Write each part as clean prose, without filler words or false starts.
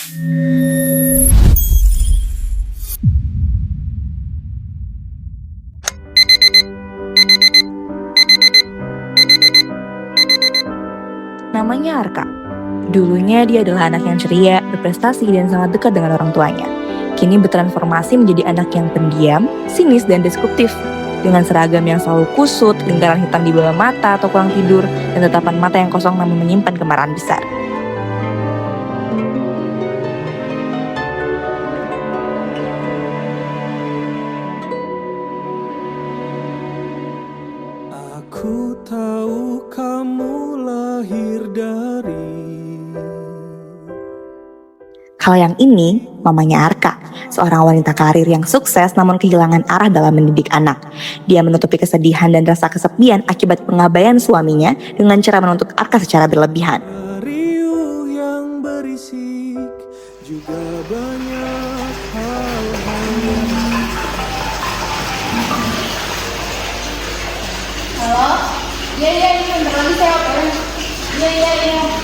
Namanya Arka. Dulunya dia adalah anak yang ceria, berprestasi, dan sangat dekat dengan orang tuanya. Kini bertransformasi menjadi anak yang pendiam, sinis, dan destruktif. Dengan seragam yang selalu kusut, lingkaran hitam di bawah mata atau kurang tidur, dan tatapan mata yang kosong namun menyimpan kemarahan besar. Aku tahu kamu lahir dari. Kalau yang ini, mamanya Arka, seorang wanita karir yang sukses namun kehilangan arah dalam mendidik anak. Dia menutupi kesedihan dan rasa kesepian akibat pengabaian suaminya dengan cara menuntut Arka secara berlebihan. Riuh yang berisik juga banyak hal-hal. Halo? Iya, ini bentar lagi saya operan. Iya,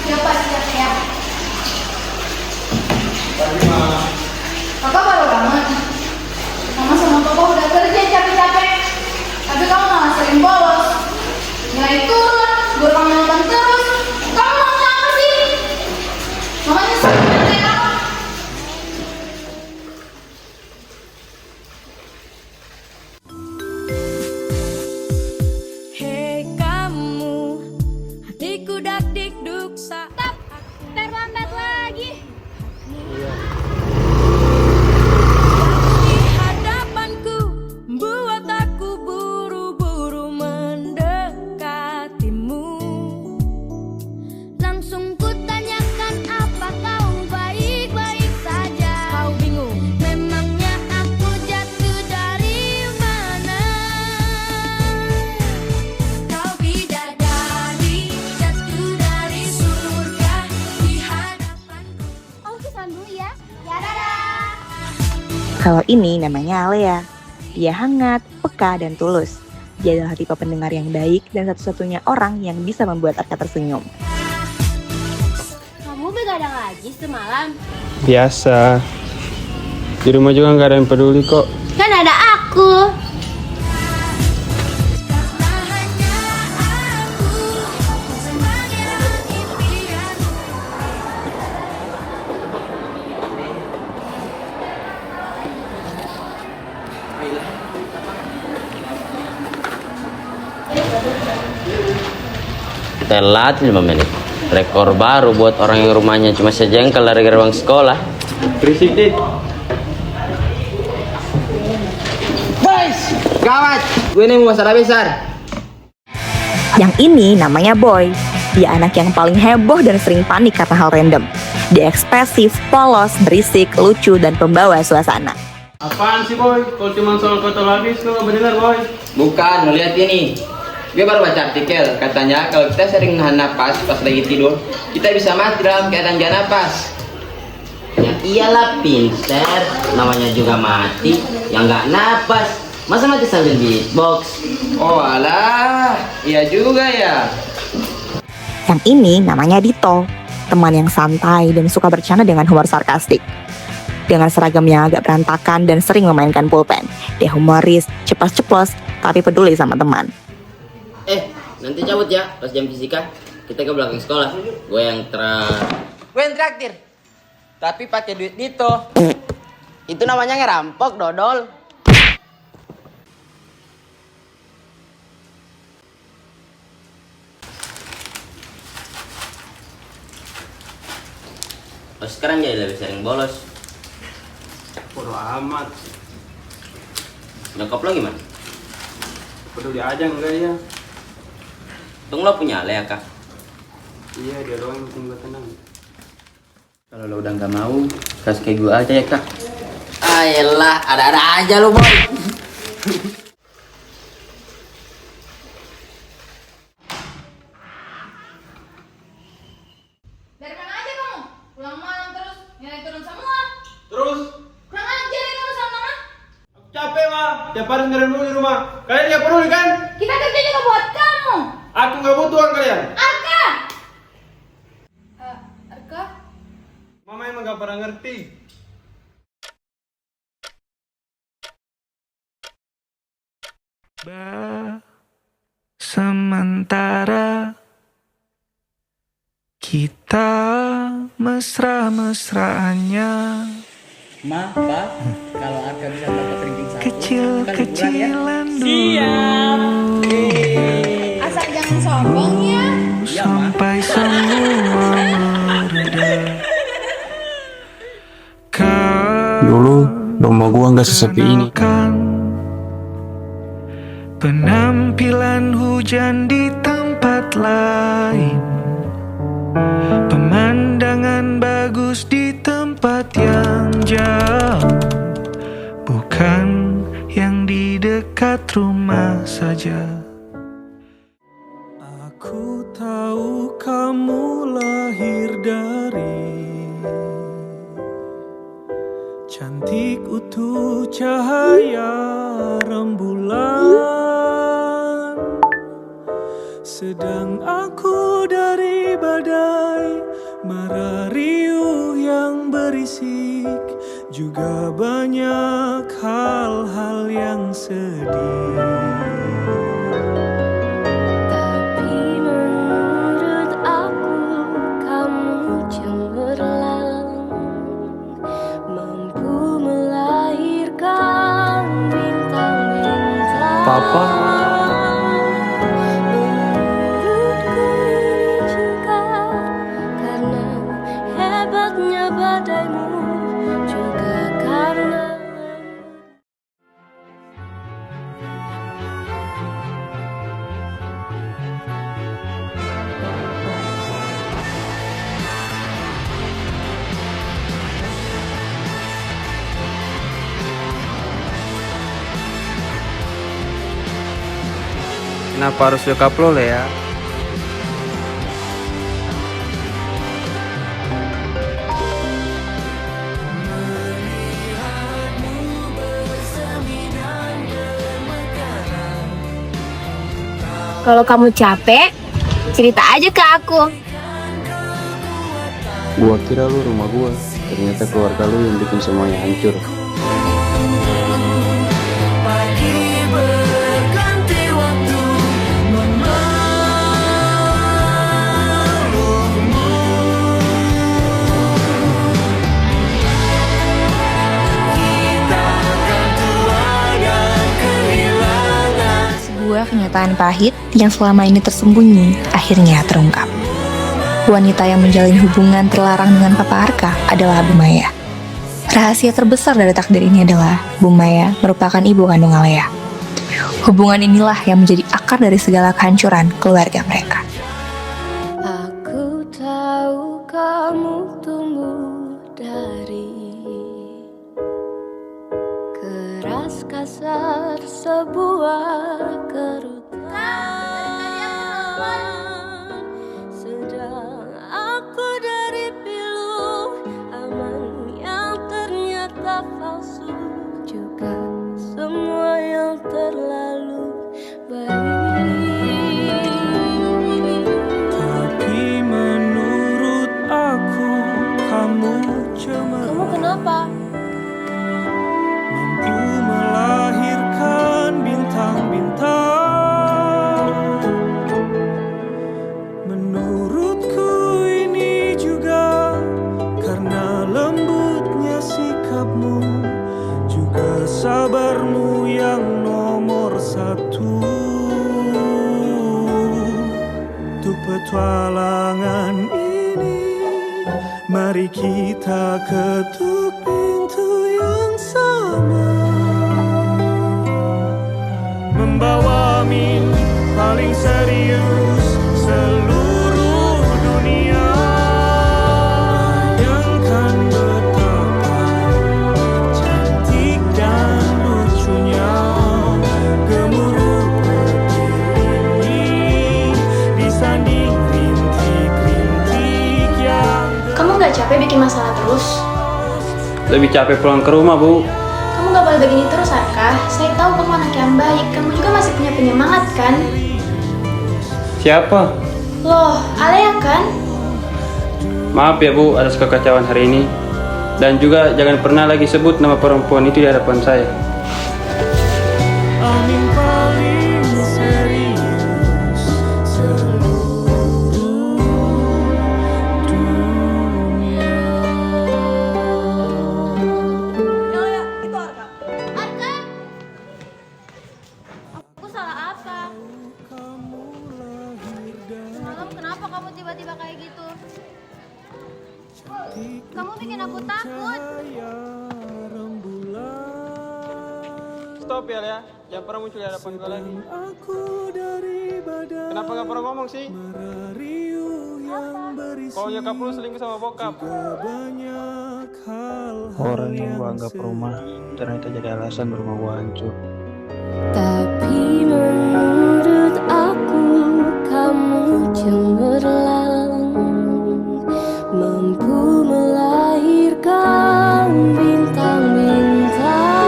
siap ya. Pagi, Ma. Kakak baru banget. Mama sama papa udah kerja capek-capek. Tapi kamu malah sering bolos. Nilai turun, guru kamu nonton terus. Kamu mau apa sih? Makanya sering kerja kamu. Hei kamu, hatiku dak dikduk saat Terlambat lagi. di hadapanku, buat aku buru-buru mendekatimu. Langsung kutanyakan apa kau baik-baik saja. Kau bingung, memangnya aku jatuh dari mana? Kau bidadari, jatuh dari surga di hadapanku. Oh, kesan dulu ya. Ya, dadah. Kalau ini namanya Alea. Dia hangat, peka, dan tulus. Dia adalah tipe pendengar yang baik dan satu-satunya orang yang bisa membuat Arka tersenyum. Kamu begadang lagi semalam? Biasa. Di rumah juga nggak ada yang peduli kok. Kan ada aku. Karena hanya aku sebagai langit impianmu. Telat 5 menit. Rekor baru buat orang yang rumahnya cuma sejengkal dari gerbang sekolah. Berisik, Dit. Guys, gawat. Gue ini mau masalah besar. Yang ini namanya Boy. Dia anak yang paling heboh dan sering panik karena hal random. Dia ekspresif, polos, berisik, lucu, dan pembawa suasana. Apaan sih, Boy? Kalau cuma soal kotor habis, kok nggak bedengar, Boy? Bukan, lo lihat ini. Gue baru baca artikel, katanya kalau kita sering nahan napas pas lagi tidur, kita bisa mati dalam keadaan gak napas. Ya iyalah pinter, namanya juga mati, yang gak napas. Masa mati sambil beatbox? Oh alah, iya juga ya. Yang ini namanya Dito, teman yang santai dan suka bercanda dengan humor sarkastik. Dengan seragam yang agak berantakan dan sering memainkan pulpen, dia humoris, ceplos-ceplos, tapi peduli sama teman. Nanti cabut ya, pas jam fisika kita ke belakang sekolah. Gue yang traktir. Tapi pakai duit Dito. Itu namanya ngerampok, dodol. Oh, sekarang jadi lebih sering bolos. Bodo amat. Nyokap lo gimana? Peduli aja enggak ya? Untung lo punya Ale ya kak. Iya, dia doang yang bikin gue tenang. Kalau lo udah nggak mau, kasih kayak gue aja ya kak. Ayolah, ada-ada aja lo boy. Dari mana aja kamu? Pulang malam terus, nilai turun semua. Terus, Kurang ajar ya kamu sama mama. aku capek, Ma. Tiap hari dengerin dulu di rumah. Kalian nggak peduli kan? Kita kerja juga buat kamu. Aku nggak butuh kan kalian. Arka. Arka? Mama yang emang gak pernah ngerti. Sementara kita mesra-mesraannya, Ma, Pak, kalau Arka bisa dapat ranking 1, kecil-kecilan dulu, Asal jangan sombong ya. sampai semua mereda. Dulu rumah gua nggak sesepi ini. Penampilan hujan di tempat lain, pemandangan bagus di tempat yang jauh, bukan yang di dekat rumah saja. Aku tahu kamu lahir dari cantik utuh cahaya rembulan, sedang aku dari badai mara riuh yang berisik, juga banyak hal-hal yang sedih. Tapi menurut aku kamu cemerlang, mampu melahirkan bintang-bintang. Papa. Menurutku ini juga karena hebatnya badaimu, juga karena Kenapa harus nyokap lo, Lea? Kalau kamu capek, cerita aja ke aku. Gua kira lu rumah gua, ternyata keluarga lu yang bikin semuanya hancur. Sebuah kenyataan pahit yang selama ini tersembunyi akhirnya terungkap. Wanita yang menjalin hubungan terlarang dengan Papa Arka adalah Bu Maya. Rahasia terbesar dari takdir ini adalah Bu Maya merupakan ibu kandung Alea. Hubungan inilah yang menjadi akar dari segala kehancuran keluarga mereka. aku tahu kamu tumbuh dari keras kasar sebuah kerutan, sedang aku dari pilu aman yang ternyata palsu, juga semua yang terlalu baik. Tapi menurut aku kamu cemerlang, Kamu kenapa? mampu melahirkan bintang-bintang. Menurutku ini juga karena lembutnya sikapmu, juga sabarmu yang nomor satu. Untuk petualangan ini, mari kita ketuk pintu yang sama, membawa mimpi paling serius seluruh dunia. Bayangkan betapa cantik dan lucunya gemuruh petir ini disanding rintik-rintik yang Kamu nggak capek bikin masalah terus? Lebih capek pulang ke rumah, Bu. Kamu nggak boleh begini terus, Arka. Saya tahu kamu anak yang baik. Kamu juga masih punya penyemangat kan? Siapa? Loh, Alea kan? Maaf ya, Bu, atas kekacauan hari ini. Dan juga jangan pernah lagi sebut nama perempuan itu di hadapan saya. Angin paling serius seluruh dunia. Arka, aku salah apa? Semalam kenapa kamu tiba-tiba kayak gitu? Kamu bikin aku takut. Stop ya, jangan pernah muncul di hadapan gue lagi. Kenapa gak pernah ngomong sih? Kalau nyokap lu selingkuh sama bokap. Orang yang gua anggap rumah ternyata jadi alasan rumah gua hancur. Tapi menurut aku kamu cemerlang, mampu melahirkan bintang-bintang.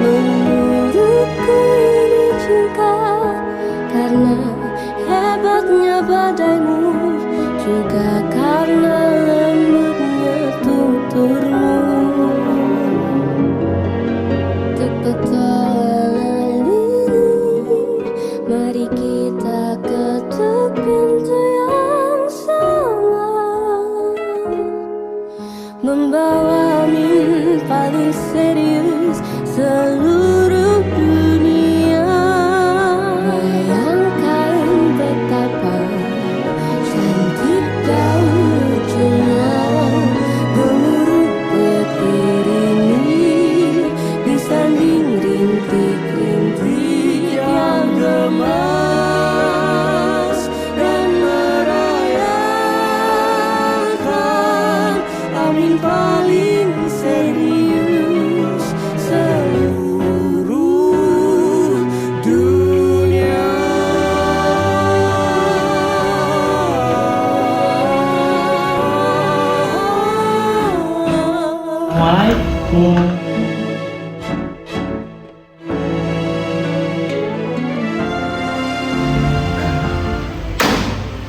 Menurutku ini juga karena hebatnya badaimu, juga karena lembutnya tuturmu. Untuk petualangan ini, mari kita ketuk pintu yang sama, membawa mimpi paling serius seluruh dunia. Bayangkan betapa cantik dan lucunya gemuruh petir ini disanding rintik-rintik yang gemas dan merayakan amin paling serius seluruh dunia. Assalamualaikum.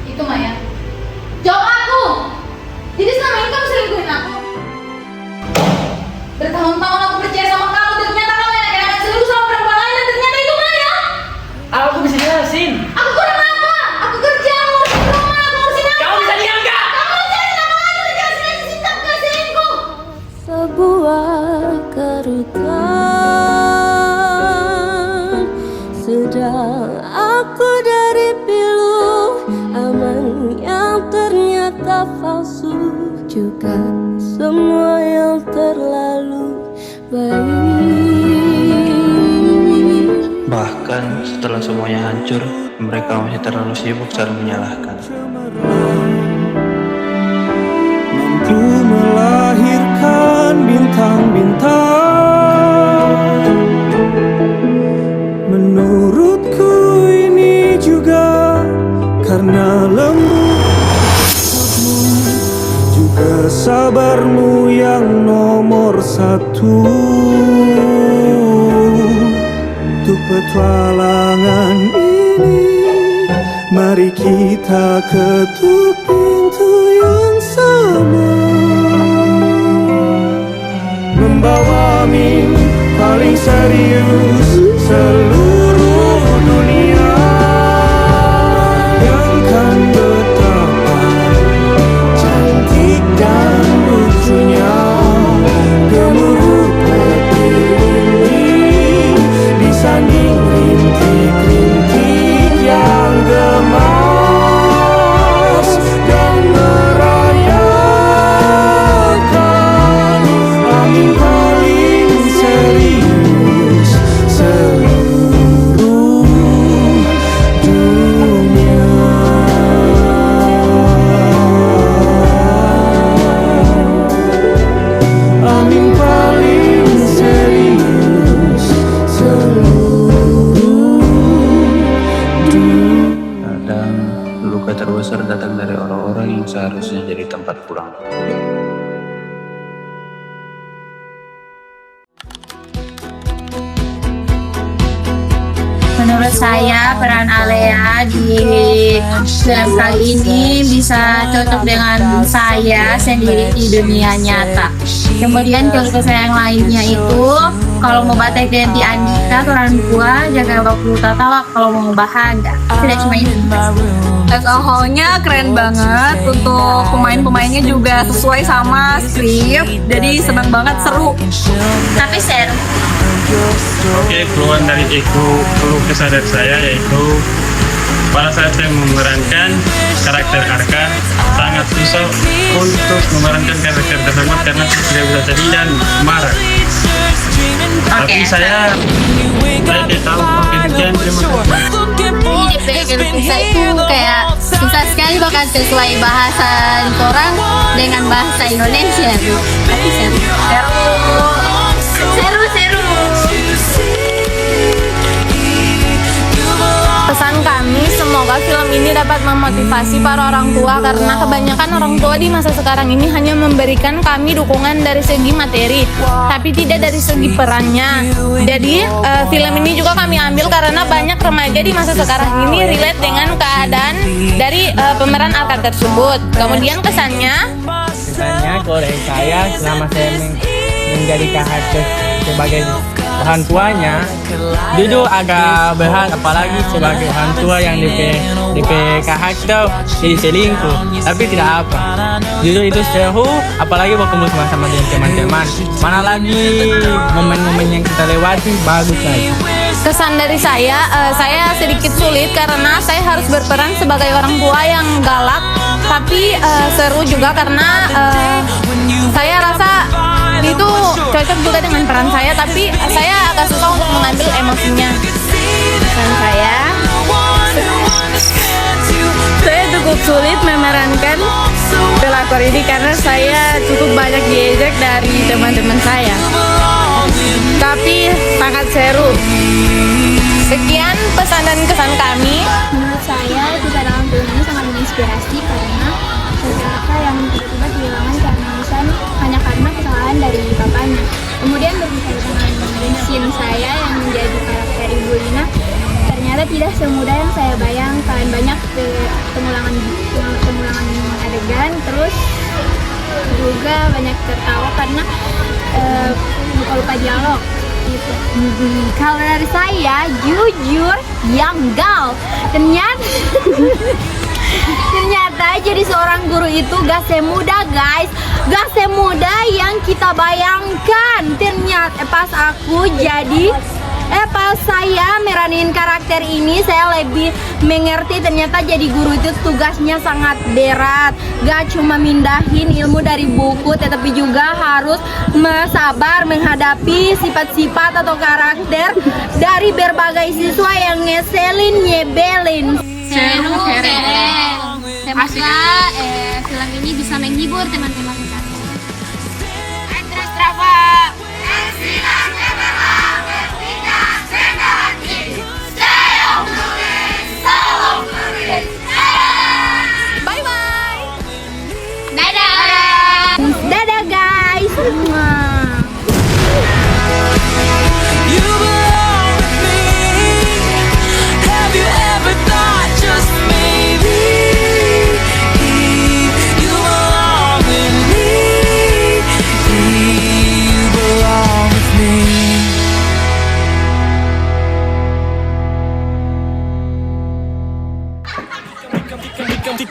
Itu Maya. Jawab aku. Jadi selama ini kamu selingkuhin aku. Bertahun-tahun aku percaya sama kamu, dan ternyata kamu enak-enakan selingkuh sama perempuan lain, dan ternyata itu Maya. Aku bisa jelasin. Aku kurang apa? Aku kerja, ngurusin rumah, ngurusin apa? Kamu bisa diam gak? Kamu jelasin apa lagi? Udah jelasin aja Sinta bukan selingkuh. Sebuah kerutan, sedang aku dari pilu aman yang ternyata palsu, juga semua yang terlalu baik. Bahkan setelah semuanya hancur, mereka masih terlalu sibuk saling menyalahkan. Mampu melahirkan bintang-bintang. Menurutku ini juga karena lembutmu, juga sabarmu yang nomor satu. Untuk petualangan ini, mari kita ketuk pintu yang sama, membawa mimpi paling serius seluruh dunia. Bayangkan betapa cantik dan lucunya gemuruh petir ini disanding rintik-rintik yang gemas dan merayakan amin paling serius seluruh dunia. Amin paling serius seluruh dunia. Kadang luka terbesar datang dari orang-orang yang seharusnya jadi tempat pulang. Menurut menurut saya peran Alea di film kali ini bisa cocok dengan saya sendiri di dunia nyata. Kemudian keluarga saya yang lainnya itu kalau mau batik ganti Andika, orang tua jaga waktu tatawa, kalau mau bahagia. Tidak cuma itu. As a whole-nya keren banget, untuk pemain-pemainnya juga sesuai sama skrip, jadi senang banget, seru. Tapi seru. Oke, keluhan dari keluh kesah dari saya yaitu pada saat saya memerankan karakter Arka sangat susah untuk memerankan karakter tersebut karena saya tidak bisa sedih dan marah. Tapi saya tidak tahu pekerjaan. Terima kasih. Ini DP Pizza itu kayak susah sekali bahkan sesuai bahasa orang dengan bahasa Indonesia. Tapi seru. Seru. Pesan kami, semoga film ini dapat memotivasi para orang tua karena kebanyakan orang tua di masa sekarang ini hanya memberikan kami dukungan dari segi materi, tapi tidak dari segi perannya. Jadi film ini juga kami ambil karena banyak remaja di masa sekarang ini relate dengan keadaan dari pemeran Arka tersebut. Kemudian kesannya Kalau dari saya selama saya menjadi karakter sebagai orang tuanya, jujur agak berat, apalagi sebagai orang tua yang DP karakter jadi selingkuh. Tapi tidak apa, jujur itu seru, apalagi berkumpul sama dengan teman-teman. Mana lagi momen-momen yang kita lewati bagus lagi. kesan dari saya sedikit sulit karena saya harus berperan sebagai orang tua yang galak, tapi seru juga karena saya rasa itu cocok juga dengan peran saya, tapi saya agak susah untuk mengambil emosinya. Peran saya cukup sulit memerankan pelakor ini karena saya cukup banyak diejek dari teman-teman saya, tapi sangat seru. Sekian pesan dan kesan kami. Menurut saya kisah dalam film ini sangat menginspirasi karena Arka yang tiba-tiba kehilangan kemanusiaan hanya karena kesalahan dari bapaknya. Kemudian berbicara dengan Shin saya yang menjadi karakter Ibu Lina, ternyata tidak semudah yang saya bayangkan. Banyak pengulangan adegan, terus juga banyak tertawa karena lupa dialog. Gitu. Kalau dari saya jujur yang gal, ternyata jadi seorang guru itu gak semudah guys, gak semudah yang kita bayangkan. Ternyata pas saya meranin karakter ini, saya lebih mengerti ternyata jadi guru itu tugasnya sangat berat. Gak cuma mindahin ilmu dari buku, tetapi juga harus sabar menghadapi sifat-sifat atau karakter dari berbagai siswa yang ngeselin, nyebelin. Seru, keren. Semoga film ini bisa menghibur teman-teman kita. Terus Rafa. Bye bye. Dadah. Dadah guys.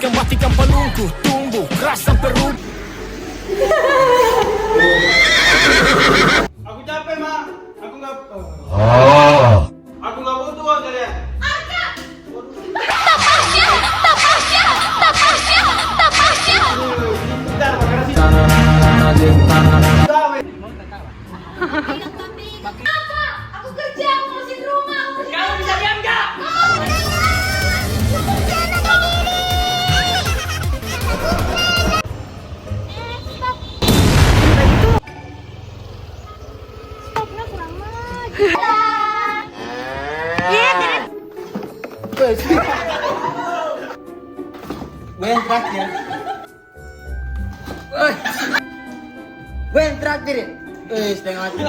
Matikan pelungku, tumbuh keras sampai rubuh. Aku capek, Mak. Aku nggak butuh uang kalian. Bentar, makasih. Apa? Aku kerja, aku ngurusin rumah. Kamu bisa diam nggak? Gue yang traktir. Gue yang traktir. Setengah mati.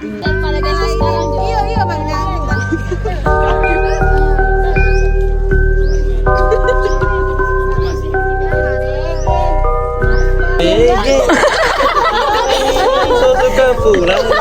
Daripada besok sekarang juga. Iya Bang. So suka pulang.